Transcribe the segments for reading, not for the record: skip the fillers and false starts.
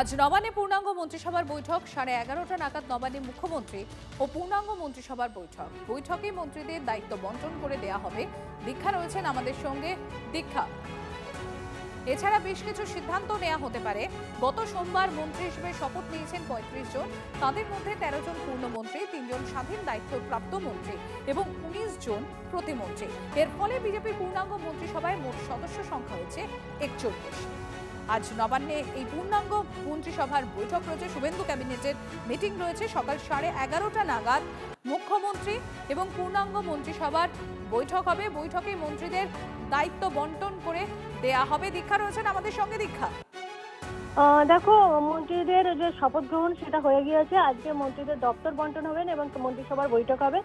আজ নবান্নে পূর্ণাঙ্গ মন্ত্রিসভার বৈঠক 11:30 নাগাদ নবান্নে মুখ্যমন্ত্রী ও পূর্ণাঙ্গ মন্ত্রিসভার বৈঠকে মন্ত্রীদের দায়িত্ব বন্টন করে দেয়া হবে। দীক্ষা রয়েছেন আমাদের সঙ্গে। দীক্ষা, এছাড়া বেশ কিছু সিদ্ধান্ত নেওয়া হতে পারে। গত সোমবার মন্ত্রী হিসেবে শপথ নিয়েছেন 35 জন। তাদের মধ্যে 13 জন পূর্ণমন্ত্রী, 3 জন স্বাধীন দায়িত্বপ্রাপ্ত মন্ত্রী এবং 19 জন প্রতিমন্ত্রী। এর ফলে বিজেপির পূর্ণাঙ্গ মন্ত্রিসভায় মোট সদস্য সংখ্যা হয়েছে 41। আজ নবান্নে এই পূর্ণাঙ্গ মন্ত্রিসভার বৈঠক রয়েছে। শুভেন্দু ক্যাবিনেটের মিটিং রয়েছে সকাল 11:30 নাগাদ। মুখ্যমন্ত্রী এবং পূর্ণাঙ্গ মন্ত্রিসভার বৈঠক হবে। বৈঠকে মন্ত্রীদের দায়িত্ব বন্টন করে দেয়া হবে। দীক্ষা রয়েছেন আমাদের সঙ্গে। দীক্ষা, দেখো, মন্ত্রীদের যে শপথ গ্রহণ সেটা হয়ে গিয়েছে। আজকে মন্ত্রীদের দপ্তর বন্টন হবেন এবং মন্ত্রিসভার বৈঠক হবে।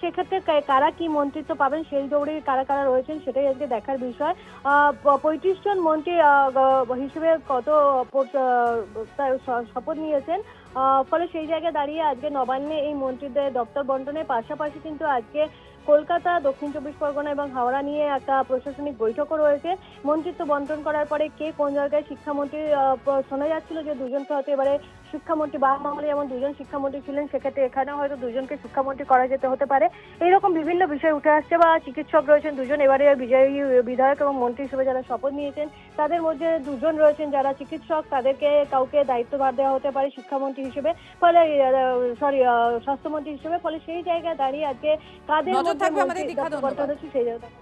সেক্ষেত্রে কারা কি মন্ত্রিত্ব পাবেন, সেই দৌড়ে কারা কারা রয়েছেন সেটাই আজকে দেখার বিষয়। 35 জন মন্ত্রী হিসেবে শপথ নিয়েছেন। ফলে সেই জায়গায় দাঁড়িয়ে আজকে নবান্নে এই মন্ত্রীদের দপ্তর বন্টনের পাশাপাশি কিন্তু আজকে কলকাতা, দক্ষিণ 24 পরগনা এবং হাওড়া নিয়ে একটা প্রশাসনিক বৈঠকও রয়েছে। মন্ত্রিত্ব বন্টন করার পরে কে কোন জায়গায় শিক্ষামন্ত্রী, শোনা যাচ্ছিল যে দুজনকে হয়তো এবারে শিক্ষামন্ত্রী, বাম আমলে যেমন দুজন শিক্ষামন্ত্রী ছিলেন, সেক্ষেত্রে এখানে হয়তো দুজনকে শিক্ষামন্ত্রী করা যেতে হতে পারে। এইরকম বিভিন্ন বিষয় উঠে আসছে। বা চিকিৎসক রয়েছেন দুজন, এবারে বিজয়ী বিধায়ক এবং মন্ত্রী হিসেবে যারা শপথ নিয়েছেন তাদের মধ্যে দুজন রয়েছেন যারা চিকিৎসক, তাদেরকে কাউকে দায়িত্বভার দেওয়া হতে পারে শিক্ষামন্ত্রী হিসেবে, ফলে স্বাস্থ্যমন্ত্রী হিসেবে। ফলে সেই জায়গায় দাঁড়িয়ে আজকে কাদের নজর থাকবে আমাদের। দীক্ষা, সেই জায়গায়